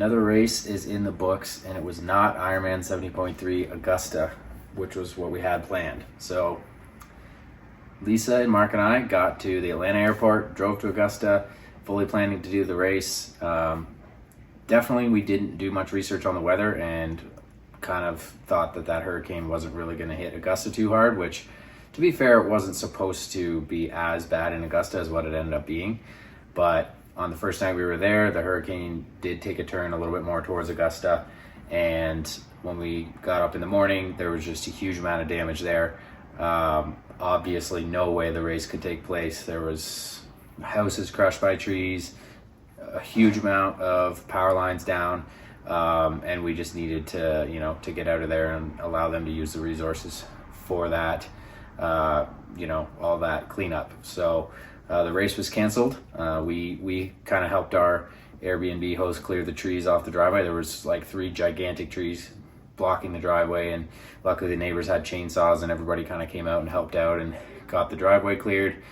another race is in the books, and it was not Ironman 70.3 Augusta, which was what we had planned. So Lisa and Mark and I got to the Atlanta airport, drove to Augusta, fully planning to do the race. Definitely we didn't do much research on the weather and kind of thought that hurricane wasn't really going to hit Augusta too hard, which, to be fair, it wasn't supposed to be as bad in Augusta as what it ended up being. But on the first night we were there, the hurricane did take a turn a little bit more towards Augusta. And when we got up in the morning, there was just a huge amount of damage there. Obviously, no way the race could take place. There was houses crushed by trees, a huge amount of power lines down. And we just needed to get out of there and allow them to use the resources for that, all that cleanup. So the race was canceled. We kind of helped our Airbnb host clear the trees off the driveway. There was like 3 gigantic trees blocking the driveway, and luckily the neighbors had chainsaws and everybody kind of came out and helped out and got the driveway cleared.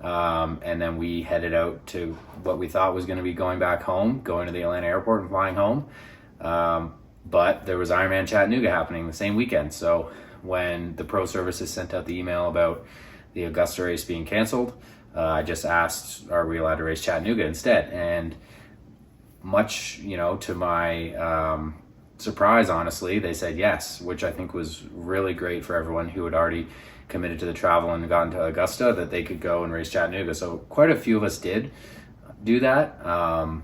And then we headed out to what we thought was going to be going back home, going to the Atlanta airport and flying home. But there was Ironman Chattanooga happening the same weekend. So when the pro services sent out the email about the Augusta race being canceled, I just asked, are we allowed to race Chattanooga instead? And much, to my surprise, honestly, they said yes, which I think was really great for everyone who had already committed to the travel and gotten to Augusta, that they could go and race Chattanooga. So quite a few of us did do that. I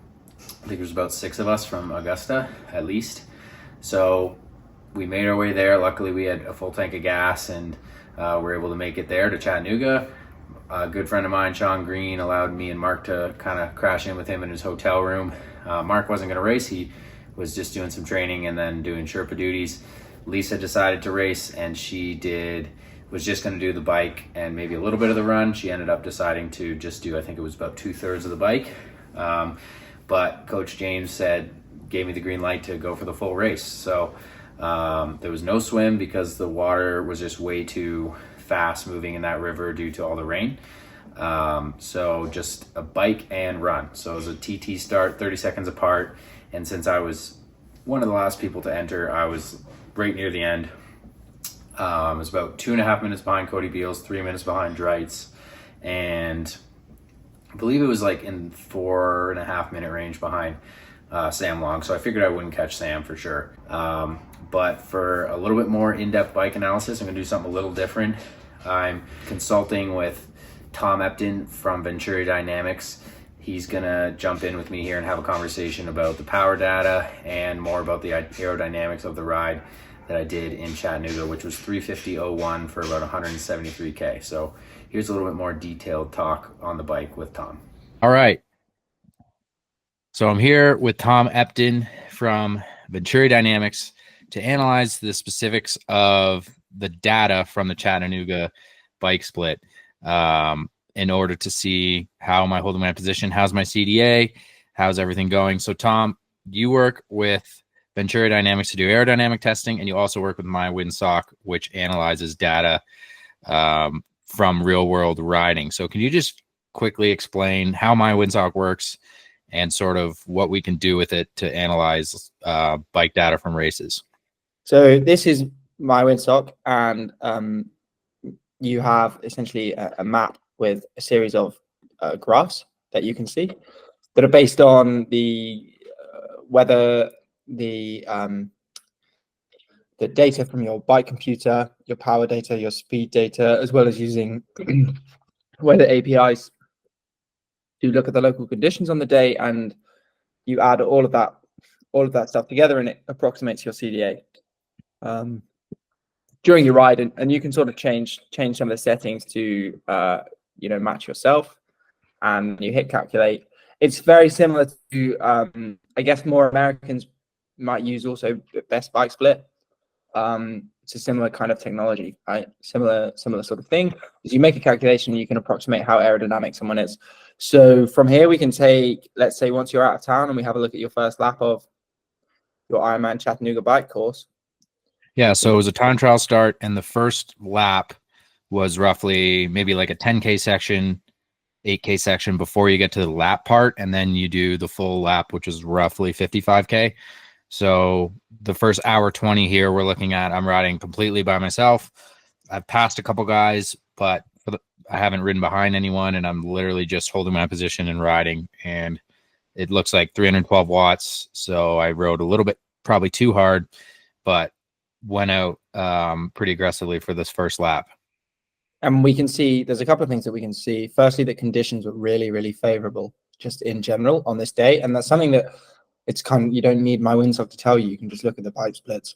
think there's about 6 of us from Augusta, at least. So we made our way there. Luckily, we had a full tank of gas and were able to make it there to Chattanooga. A good friend of mine, Sean Green, allowed me and Mark to kind of crash in with him in his hotel room. Mark wasn't going to race. He was just doing some training and then doing Sherpa duties. Lisa decided to race, and she was just going to do the bike and maybe a little bit of the run. She ended up deciding to just do, I think it was about 2/3 of the bike. But Coach James gave me the green light to go for the full race. So there was no swim because the water was just way too fast moving in that river due to all the rain. So just a bike and run. So it was a TT start, 30 seconds apart. And since I was one of the last people to enter, I was right near the end. It was about 2.5 minutes behind Cody Beals, 3 minutes behind Dreitz, and I believe it was like in 4.5 minute range behind Sam Long. So I figured I wouldn't catch Sam for sure. But for a little bit more in-depth bike analysis, I'm gonna do something a little different. I'm consulting with Tom Epton from Venturi Dynamics. He's gonna jump in with me here and have a conversation about the power data and more about the aerodynamics of the ride that I did in Chattanooga, which was 350.01 for about 173K. So here's a little bit more detailed talk on the bike with Tom. All right. So I'm here with Tom Epton from Venturi Dynamics to analyze the specifics of the data from the Chattanooga bike split in order to see how am I holding my position, how's my CDA, how's everything going. So Tom, you work with Venturi Dynamics to do aerodynamic testing, and you also work with My Windsock, which analyzes data from real world riding. So can you just quickly explain how My Windsock works and sort of what we can do with it to analyze bike data from races? So this is My Windsock, and you have essentially a map with a series of graphs that you can see that are based on the weather, the data from your bike computer, your power data, your speed data, as well as using weather APIs to look at the local conditions on the day, and you add all of that stuff together, and it approximates your CDA during your ride, and you can sort of change some of the settings to match yourself, and you hit calculate. It's very similar to I guess more Americans might use also Best Bike Split. It's a similar kind of technology, right? Similar sort of thing. As you make a calculation, you can approximate how aerodynamic someone is. So from here, we can take, let's say, once you're out of town and we have a look at your first lap of your Ironman Chattanooga bike course. Yeah, so it was a time trial start, and the first lap was roughly maybe like a 10K section 8K section before you get to the lap part, and then you do the full lap, which is roughly 55K. So the first hour 20 here we're looking at, I'm riding completely by myself. I've passed a couple guys, but I haven't ridden behind anyone, and I'm literally just holding my position and riding. And it looks like 312 watts. So I rode a little bit, probably too hard, but went out pretty aggressively for this first lap. And we can see there's a couple of things that we can see. Firstly, that conditions were really, really favorable just in general on this day. And that's something that it's kind of, you don't need my windsock to tell you. You can just look at the bike splits.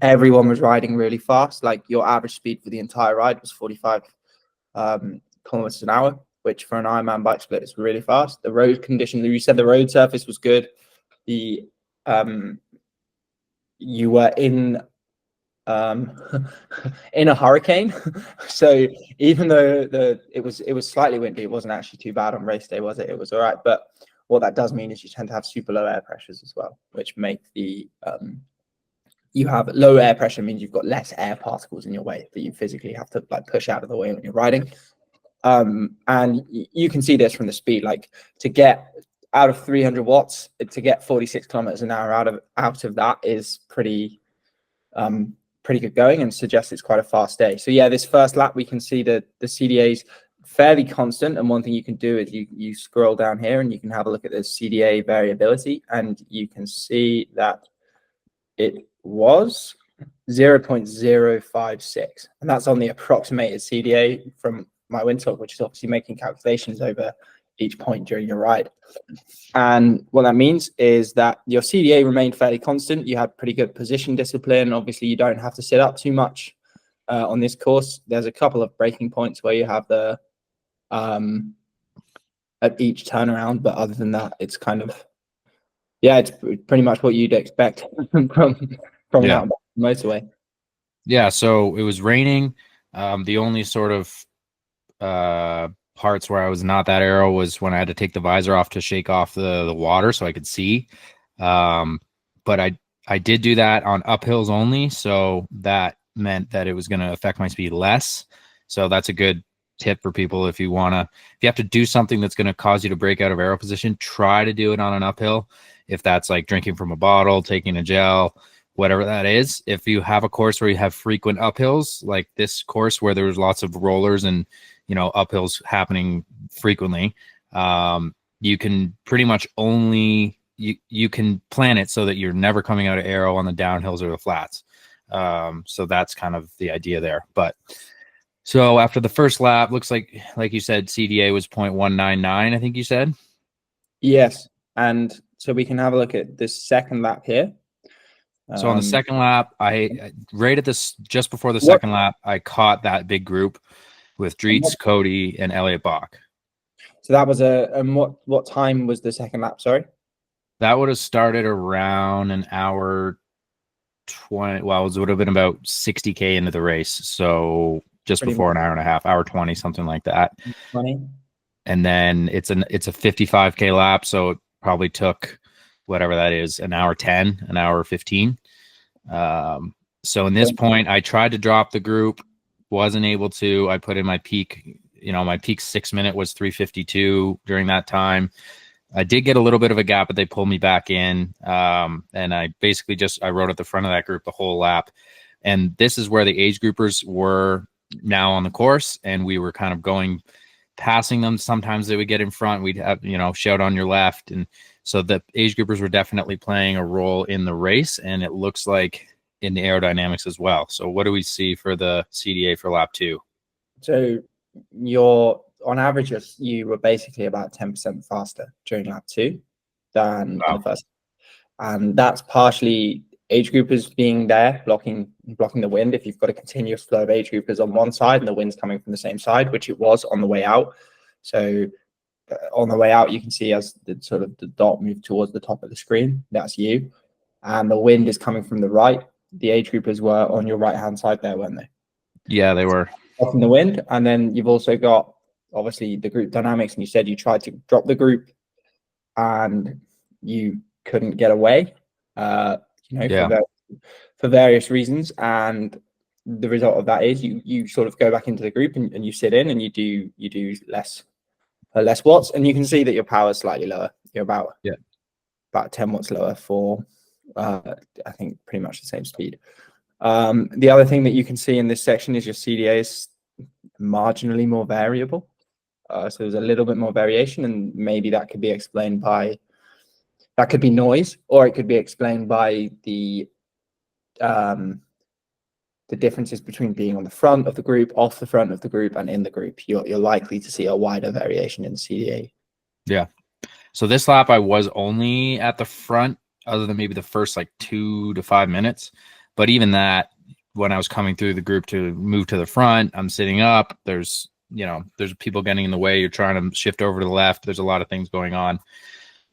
Everyone was riding really fast. Like your average speed for the entire ride was 45 kilometers an hour, which for an Ironman bike split is really fast. The road condition, you said the road surface was good. The you were in in a hurricane. So even though it was slightly windy, it wasn't actually too bad on race day, was it? It was all right. But what that does mean is you tend to have super low air pressures as well, which make the you have low air pressure means you've got less air particles in your way that you physically have to like push out of the way when you're riding. And you can see this from the speed, like to get out of 300 watts, to get 46 kilometers an hour out of that is pretty good going, and suggests it's quite a fast day. So yeah, this first lap we can see that the CDA's fairly constant, and one thing you can do is you scroll down here and you can have a look at the CDA variability, and you can see that it was 0.056, and that's on the approximated CDA from my windsock, which is obviously making calculations over each point during your ride. And what that means is that your CDA remained fairly constant. You had pretty good position discipline. Obviously, you don't have to sit up too much on this course. There's a couple of breaking points where you have the at each turnaround, but other than that, it's kind of, yeah, it's pretty much what you'd expect from Yeah. that motorway. Yeah, so it was raining. The only sort of parts where I was not that aero was when I had to take the visor off to shake off the water so I could see. But I did do that on uphills only, so that meant that it was going to affect my speed less. So that's a good tip for people. If you have to do something that's going to cause you to break out of aero position, try to do it on an uphill. If that's like drinking from a bottle, taking a gel, whatever that is. If you have a course where you have frequent uphills, like this course where there was lots of rollers and, you know, uphills happening frequently, you can pretty much only, you can plan it so that you're never coming out of aero on the downhills or the flats. So that's kind of the idea there. But so after the first lap, looks like you said, CDA was 0.199, I think you said. Yes. And so we can have a look at this second lap here. So on the second lap, I right at this, just before the second lap, I caught that big group with Dreets, Cody, and Elliot Bach. So that was and what time was the second lap? Sorry. That would have started around an hour 20. Well, it would have been about 60K into the race. So just before an hour and a half, hour 20, something like that. 20. And then it's a 55K lap. So it probably took whatever that is, an hour 10, an hour 15. So in this point, I tried to drop the group, wasn't able to. I put in my peak, my peak 6 minute was 3:52 during that time. I did get a little bit of a gap, but they pulled me back in. And I basically I rode at the front of that group the whole lap. And this is where the age groupers were now on the course, and we were kind of passing them. Sometimes they would get in front. We'd have, shout on your left. And so the age groupers were definitely playing a role in the race, and it looks like in the aerodynamics as well. So what do we see for the CDA for lap 2? So on average, you were basically about 10% faster during lap 2 than in the first. And that's partially age groupers being there, blocking the wind. If you've got a continuous flow of age groupers on one side and the wind's coming from the same side, which it was on the way out. So on the way out, you can see as the dot moved towards the top of the screen, that's you. And the wind is coming from the right. The age groupers were on your right-hand side there, weren't they? Yeah, they were. Off in the wind. And then you've also got, obviously, the group dynamics. And you said you tried to drop the group and you couldn't get away, for various reasons. And the result of that is you sort of go back into the group and you sit in and you do less less watts, and you can see that your power is slightly lower. You're about 10 watts lower for I think pretty much the same speed. The other thing that you can see in this section is your CDA is marginally more variable. So there's a little bit more variation, and maybe that could be explained by, that could be noise, or it could be explained by the differences between being on the front of the group, off the front of the group, and in the group. You're likely to see a wider variation in the CDA. Yeah. So this lap I was only at the front, other than maybe the first like 2 to 5 minutes. But even that, when I was coming through the group to move to the front, I'm sitting up. There's people getting in the way. You're trying to shift over to the left. There's a lot of things going on.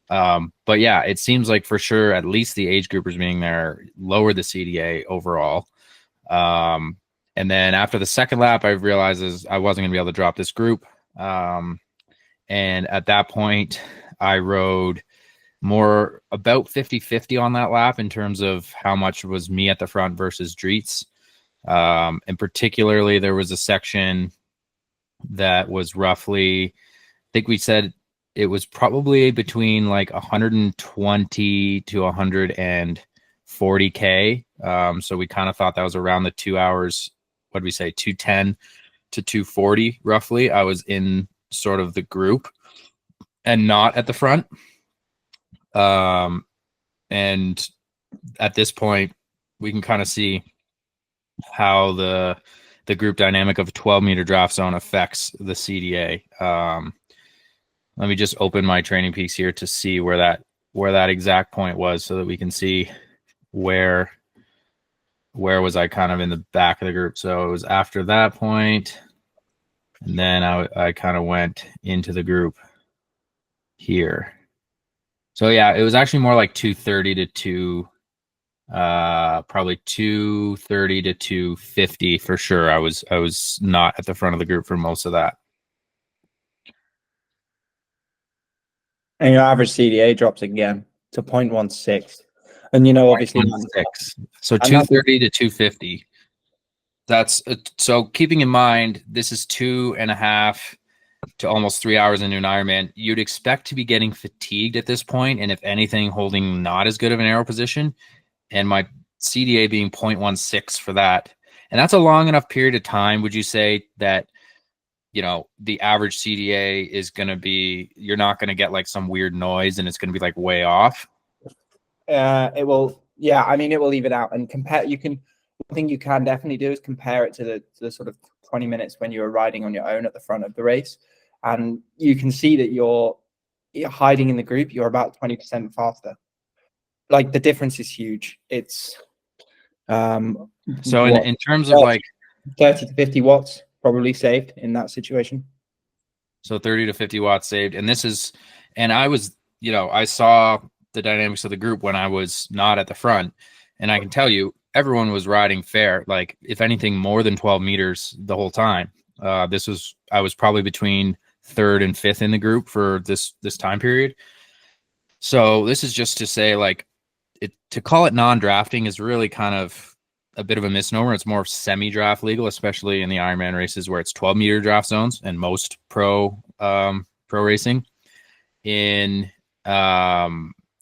But yeah, it seems like for sure, at least the age groupers being there lowered the CDA overall. And then after the second lap, I realized I wasn't going to be able to drop this group. And at that point, I rode more about 50-50 on that lap in terms of how much was me at the front versus Dreets. And particularly, there was a section that was roughly, I think we said it was probably between like 120 to 140K. So we kind of thought that was around the 2 hours. What did we say? 210 to 240 roughly. I was in sort of the group and not at the front. And at this point, we can kind of see how the group dynamic of a 12-meter draft zone affects the CDA. Let me just open my Training Peaks here to see where that exact point was, so that we can see where was I kind of in the back of the group. So it was after that point, and then I kind of went into the group here. So yeah, it was actually more like 230 to probably 230 to 250 for sure. I was not at the front of the group for most of that. And your average CDA drops again to 0.16. And obviously 0.16. So 230 to 250. That's so keeping in mind, this is 2.5 to almost 3 hours into an Ironman. You'd expect to be getting fatigued at this point, and if anything, holding not as good of an aero position. And my CDA being 0.16 for that. And that's a long enough period of time. Would you say that, the average CDA is going to be, you're not going to get like some weird noise and it's going to be like way off? It will. Yeah. I mean, it will even out and compare. One thing you can definitely do is compare it to the sort of 20 minutes when you were riding on your own at the front of the race. And you can see that you're hiding in the group. You're about 20% faster. Like the difference is huge. It's so in terms of like 30 to 50 watts probably saved in that situation. So 30 to 50 watts saved. And I was, I saw the dynamics of the group when I was not at the front, and I can tell you everyone was riding fair. Like if anything, more than 12 meters the whole time. I was probably between third and fifth in the group for this time period. So this is just to say, like, to call it non-drafting is really kind of a bit of a misnomer. It's more semi-draft legal, especially in the Ironman races where it's 12-meter draft zones, and most pro racing. In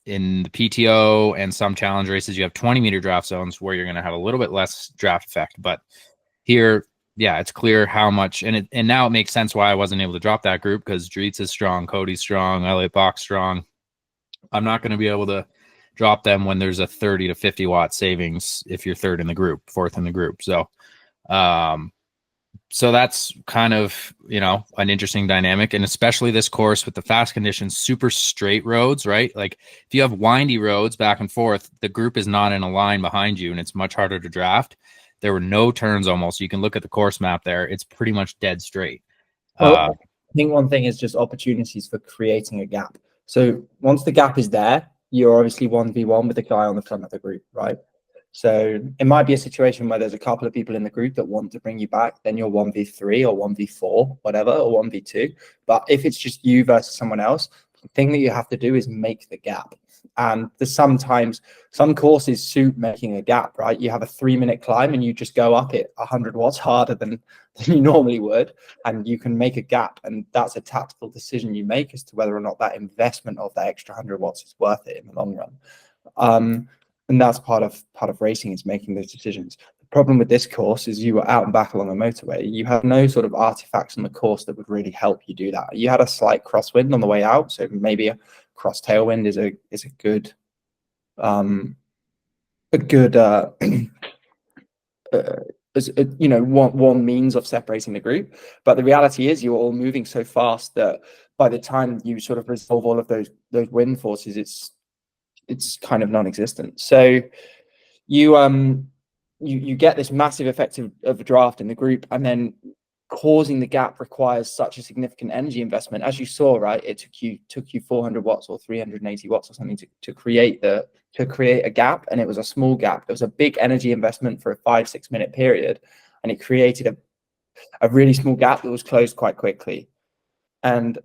the PTO and some challenge races, you have 20-meter draft zones where you're going to have a little bit less draft effect. But here, yeah, it's clear how much, and now it makes sense why I wasn't able to drop that group, because Dreets is strong, Cody's strong, Elliot Bach's strong. I'm not going to be able to drop them when there's a 30 to 50 watt savings if you're fourth in the group. So that's kind of, an interesting dynamic, and especially this course with the fast conditions, super straight roads, right? Like if you have windy roads back and forth, the group is not in a line behind you, and it's much harder to draft. There were no turns almost. You can look at the course map there. It's pretty much dead straight. I think one thing is just opportunities for creating a gap. So once the gap is there, you're obviously 1v1 with the guy on the front of the group, right? So it might be a situation where there's a couple of people in the group that want to bring you back. Then you're 1v3 or 1v4, whatever, or 1v2. But if it's just you versus someone else, the thing that you have to do is make the gap. And there's sometimes some courses suit making a gap, right? You have a 3-minute climb and you just go up it 100 watts harder than you normally would, and you can make a gap. And that's a tactical decision you make as to whether or not that investment of that extra 100 watts is worth it in the long run. And that's part of racing, is making those decisions. The problem with this course is you were out and back along a motorway. You have no sort of artifacts on the course that would really help you do that. You had a slight crosswind on the way out, so maybe a cross tailwind is a good one means of separating the group. But the reality is you're all moving so fast that by the time you sort of resolve all of those wind forces, it's kind of non-existent. So you get this massive effect of a draft in the group, and then causing the gap requires such a significant energy investment. As you saw, right, it took you 400 watts or 380 watts or something to create a gap, and it was a small gap. It was a big energy investment for a 5-6 minute period, and it created a really small gap that was closed quite quickly. And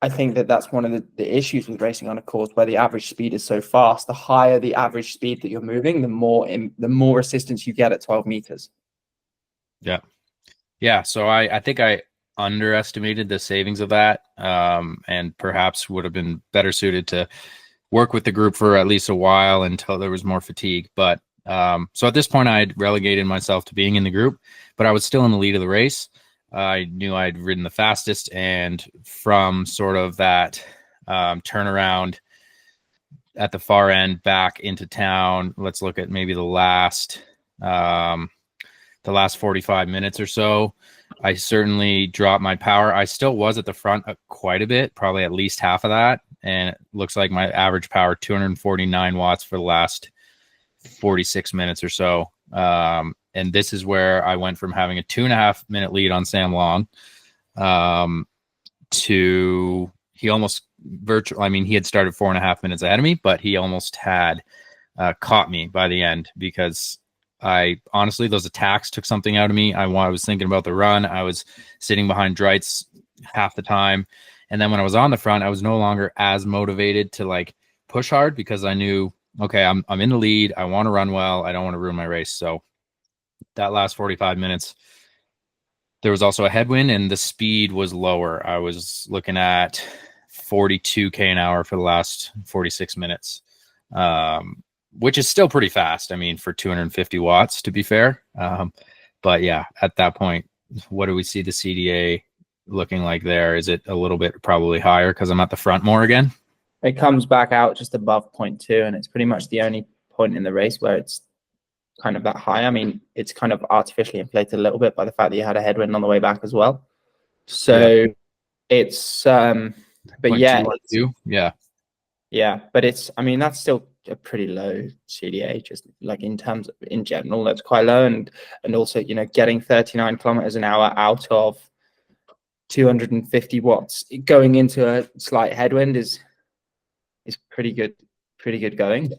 I think that's one of the issues with racing on a course where the average speed is so fast. The higher the average speed that you're moving, the more resistance you get at 12 meters. Yeah. So I think I underestimated the savings of that, and perhaps would have been better suited to work with the group for at least a while until there was more fatigue. But so at this point, I had relegated myself to being in the group, but I was still in the lead of the race. I knew I'd ridden the fastest, and from sort of that turnaround at the far end back into town, let's look at maybe the last 45 minutes or so, I certainly dropped my power. I still was at the front quite a bit, probably at least half of that. And it looks like my average power, 249 watts for the last 46 minutes or so. And this is where I went from having a 2.5 minute lead on Sam Long to he almost virtual. I mean, he had started 4.5 minutes ahead of me, but he almost had caught me by the end, because I honestly, those attacks took something out of me. I was thinking about the run. I was sitting behind Dreitz half the time. And then when I was on the front, I was no longer as motivated to like push hard, because I knew, okay, I'm in the lead. I want to run well. I don't want to ruin my race. So that last 45 minutes, there was also a headwind and the speed was lower. I was looking at 42K an hour for the last 46 minutes, which is still pretty fast. I mean, for 250 watts, to be fair. But yeah, at that point, what do we see the CDA looking like there? Is it a little bit probably higher because I'm at the front more again? It comes back out just above 0.2, and it's pretty much the only point in the race where it's kind of that high. I mean, it's kind of artificially inflated a little bit by the fact that you had a headwind on the way back as well. So it's but yeah, but it's, I mean, that's still a pretty low CDA, just like in terms of, in general, that's quite low. And also, you know, getting 39 kilometers an hour out of 250 watts going into a slight headwind is pretty good going.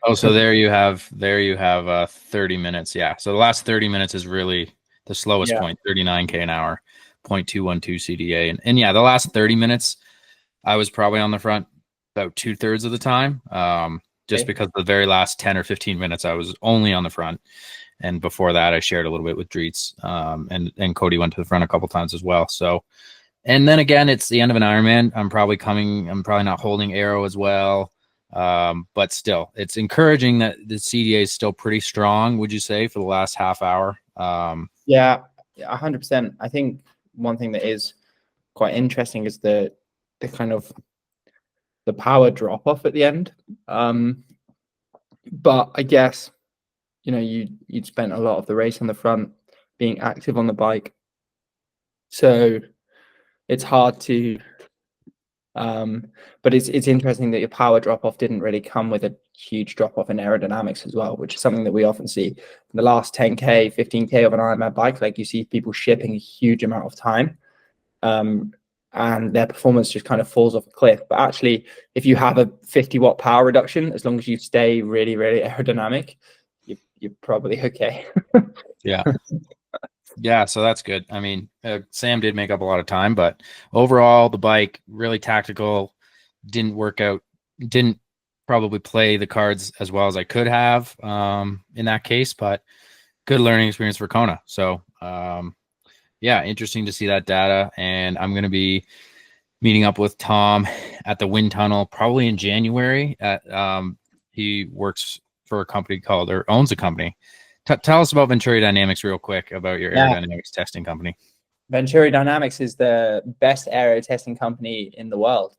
Oh, so there you have 30 minutes. Yeah. So the last 30 minutes is really the slowest point, 39K an hour, 0.212 CDA. And yeah, the last 30 minutes, I was probably on the front about 2/3 of the time. Just because the very last 10 or 15 minutes, I was only on the front. And before that, I shared a little bit with Dreitz, and Cody went to the front a couple times as well. So, and then again, it's the end of an Ironman. I'm probably not holding arrow as well. But still, it's encouraging that the CDA is still pretty strong, would you say, for the last half hour? Yeah, 100%. I think one thing that is quite interesting is the kind of the power drop off at the end. But I guess, you know, you'd spent a lot of the race on the front being active on the bike. So it's hard to, but it's interesting that your power drop off didn't really come with a huge drop off in aerodynamics as well, which is something that we often see in the last 10K, 15K of an Ironman bike. Like, you see people shipping a huge amount of time, and their performance just kind of falls off a cliff. But actually, if you have a 50 watt power reduction, as long as you stay really, really aerodynamic, you're probably okay. Yeah. Yeah, so that's good. I mean, Sam did make up a lot of time, but overall, the bike really tactical, didn't probably play the cards as well as I could have in that case, but good learning experience for Kona. So yeah, interesting to see that data. And I'm going to be meeting up with Tom at the wind tunnel probably in January. He works for a company called, or owns a company. Tell us about Venturi Dynamics real quick, about your aerodynamics testing company. Venturi Dynamics is the best aero testing company in the world,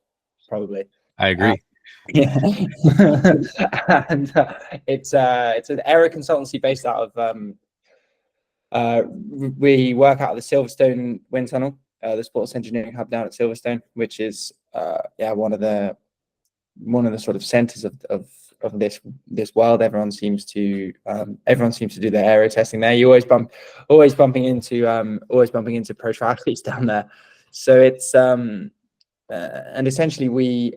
probably. I agree. Yeah, and it's an aero consultancy based out of. We work out of the Silverstone wind tunnel, the sports engineering hub down at Silverstone, which is one of the sort of centers of this world. Everyone seems to do their aero testing there. You always bumping into pro triathletes down there. So it's and essentially we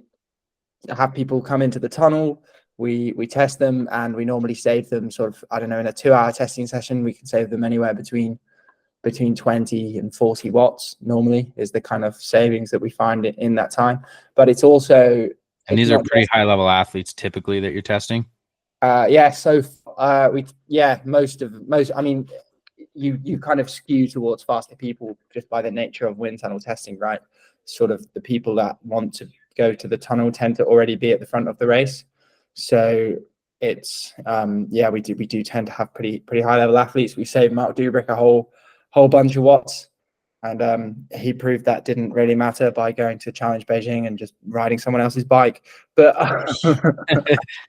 have people come into the tunnel, we test them, and we normally save them sort of, I don't know, in a 2-hour testing session, we can save them anywhere between 20 and 40 watts normally is the kind of savings that we find in that time. But it's also, and these are pretty high level athletes typically that you're testing. Most, I mean, you kind of skew towards faster people just by the nature of wind tunnel testing, right? Sort of the people that want to go to the tunnel tend to already be at the front of the race. So it's we do tend to have pretty high level athletes. We saved Mark Dubrick a whole bunch of watts, and he proved that didn't really matter by going to Challenge Beijing and just riding someone else's bike, but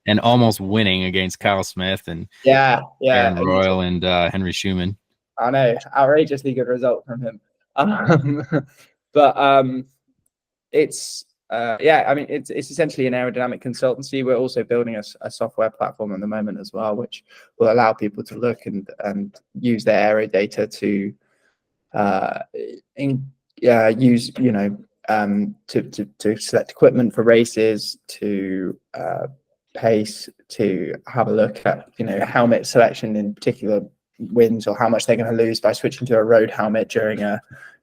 and almost winning against Kyle Smith and Aaron Royal and Henry Schumann. I know, outrageously good result from him. But it's it's essentially an aerodynamic consultancy. We're also building a software platform at the moment as well, which will allow people to look and use their aero data to use, to select equipment for races, to pace, to have a look at, helmet selection in particular winds, or how much they're going to lose by switching to a road helmet during a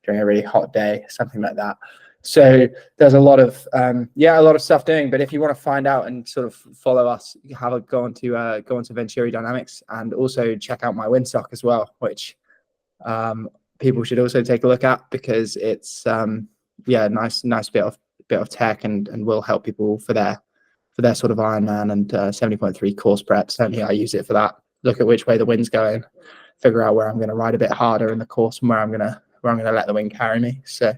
really hot day, something like that. So there's a lot of stuff doing. But if you want to find out and sort of follow us, go on to Venturi Dynamics, and also check out my windsock as well, which people should also take a look at, because it's nice bit of tech, and will help people for their sort of Ironman and 70.3 course prep. Certainly I use it for that. Look at which way the wind's going, figure out where I'm going to ride a bit harder in the course, and where I'm going to let the wind carry me. So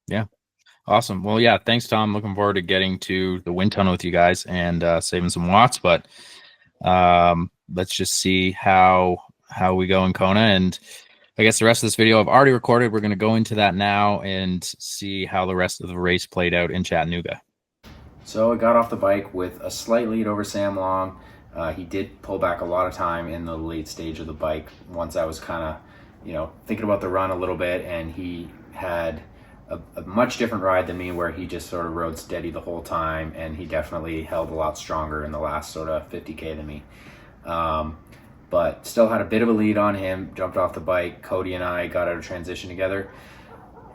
yeah, awesome. Well, yeah, thanks, Tom. Looking forward to getting to the wind tunnel with you guys and saving some watts. But let's just see how we go in Kona. And I guess the rest of this video I've already recorded. We're going to go into that now and see how the rest of the race played out in Chattanooga. So I got off the bike with a slight lead over Sam Long. He did pull back a lot of time in the late stage of the bike once I was kind of, thinking about the run a little bit, and he had a much different ride than me, where he just sort of rode steady the whole time, and he definitely held a lot stronger in the last sort of 50K than me. But still had a bit of a lead on him, jumped off the bike. Cody and I got out of transition together,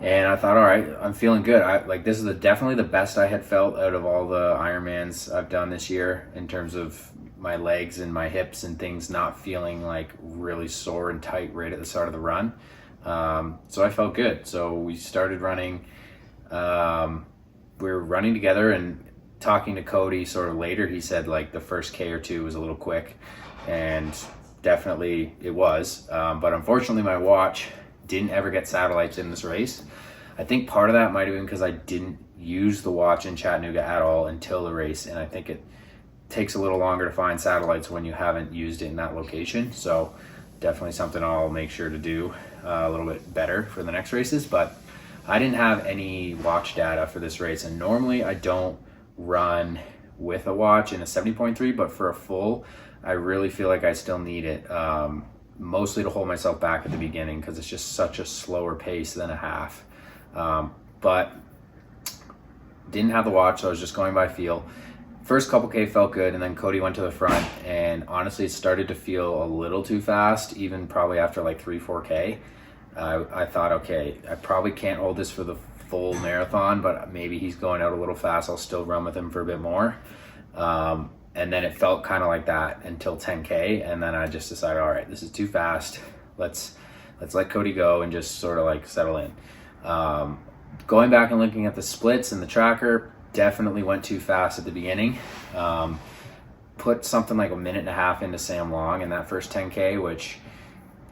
and I thought, all right, I'm feeling good. This is definitely the best I had felt out of all the Ironmans I've done this year, in terms of my legs and my hips and things not feeling like really sore and tight right at the start of the run. So I felt good. So we started running. We were running together, and talking to Cody sort of later, he said the first K or two was a little quick, and definitely it was. But unfortunately my watch didn't ever get satellites in this race. I think part of that might have been because I didn't use the watch in Chattanooga at all until the race, and I think it takes a little longer to find satellites when you haven't used it in that location. So definitely something I'll make sure to do a little bit better for the next races. But I didn't have any watch data for this race, and normally I don't run with a watch in a 70.3, but for a full, I really feel like I still need it, mostly to hold myself back at the beginning, because it's just such a slower pace than a half. But didn't have the watch, so I was just going by feel. First couple K felt good, and then Cody went to the front, and honestly it started to feel a little too fast, even probably after 3-4K. I thought, okay, I probably can't hold this for the full marathon, but maybe he's going out a little fast. I'll still run with him for a bit more. And then it felt kind of like that until 10K. And then I just decided, all right, this is too fast. Let's let Cody go and just sort of like settle in. Going back and looking at the splits and the tracker, definitely went too fast at the beginning. Put something like 1.5 minutes into Sam Long in that first 10K, which,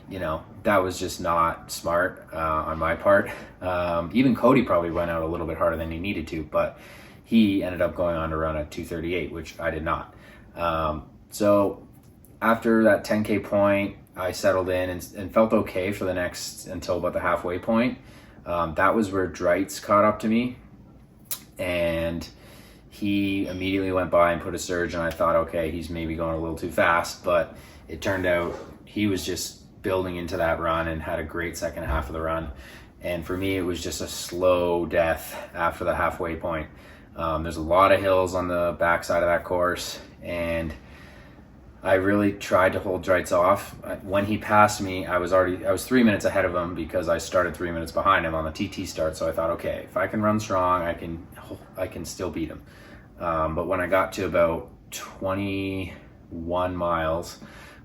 you know, that was just not smart on my part. Even Cody probably went out a little bit harder than he needed to, but he ended up going on to run a 2:38, which I did not. So after that 10K point, I settled in and felt okay for the next until about the halfway point. That was where Dreitz caught up to me, and he immediately went by and put a surge, and I thought, okay, he's maybe going a little too fast, but it turned out he was just building into that run and had a great second half of the run. And for me, it was just a slow death after the halfway point. There's a lot of hills on the backside of that course, and I really tried to hold Dreitz off. When he passed me, I was 3 minutes ahead of him because I started 3 minutes behind him on the TT start. So I thought, okay, if I can run strong, I can still beat him. But when I got to about 21 miles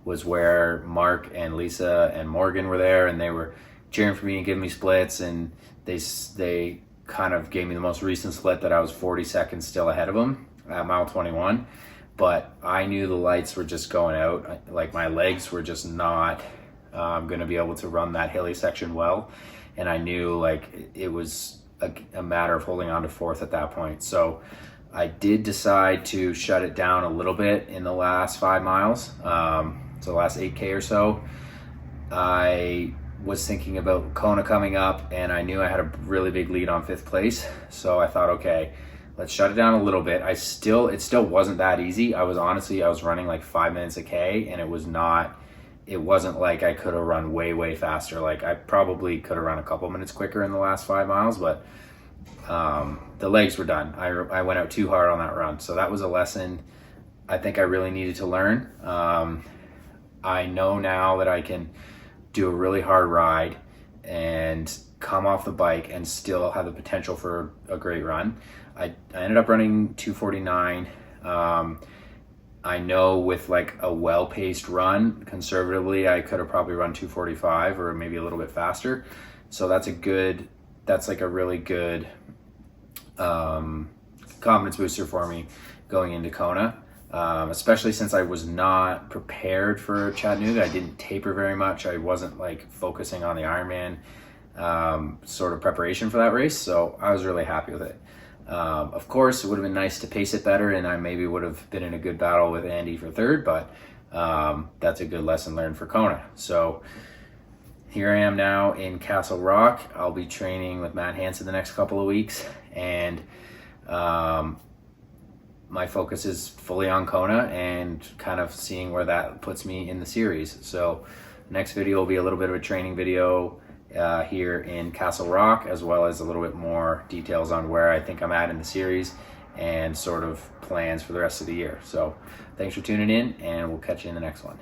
was where Mark and Lisa and Morgan were there, and they were cheering for me and giving me splits, and they kind of gave me the most recent split that I was 40 seconds still ahead of them at mile 21. But I knew the lights were just going out. Like, my legs were just not going to be able to run that hilly section well. And I knew like it was a matter of holding on to fourth at that point. So I did decide to shut it down a little bit in the last 5 miles. So the last 8K or so. I was thinking about Kona coming up, and I knew I had a really big lead on 5th place. So I thought, okay, let's shut it down a little bit. It still wasn't that easy. I was running like 5 minutes a K, and it wasn't like I could have run way faster. Like, I probably could have run a couple minutes quicker in the last 5 miles, but the legs were done. I went out too hard on that run. So that was a lesson I think I really needed to learn. I know now that I can do a really hard ride and come off the bike and still have the potential for a great run. I ended up running 2:49. I know with like a well-paced run, conservatively, I could have probably run 2:45 or maybe a little bit faster. So that's like a really good confidence booster for me going into Kona. Especially since I was not prepared for Chattanooga. I didn't taper very much. I wasn't like focusing on the Ironman sort of preparation for that race. So I was really happy with it. Of course, it would have been nice to pace it better, and I maybe would have been in a good battle with Andy for third, but that's a good lesson learned for Kona. So here I am now in Castle Rock. I'll be training with Matt Hansen the next couple of weeks, and my focus is fully on Kona and kind of seeing where that puts me in the series. So next video will be a little bit of a training video here in Castle Rock, as well as a little bit more details on where I think I'm at in the series and sort of plans for the rest of the year. So thanks for tuning in, and we'll catch you in the next one.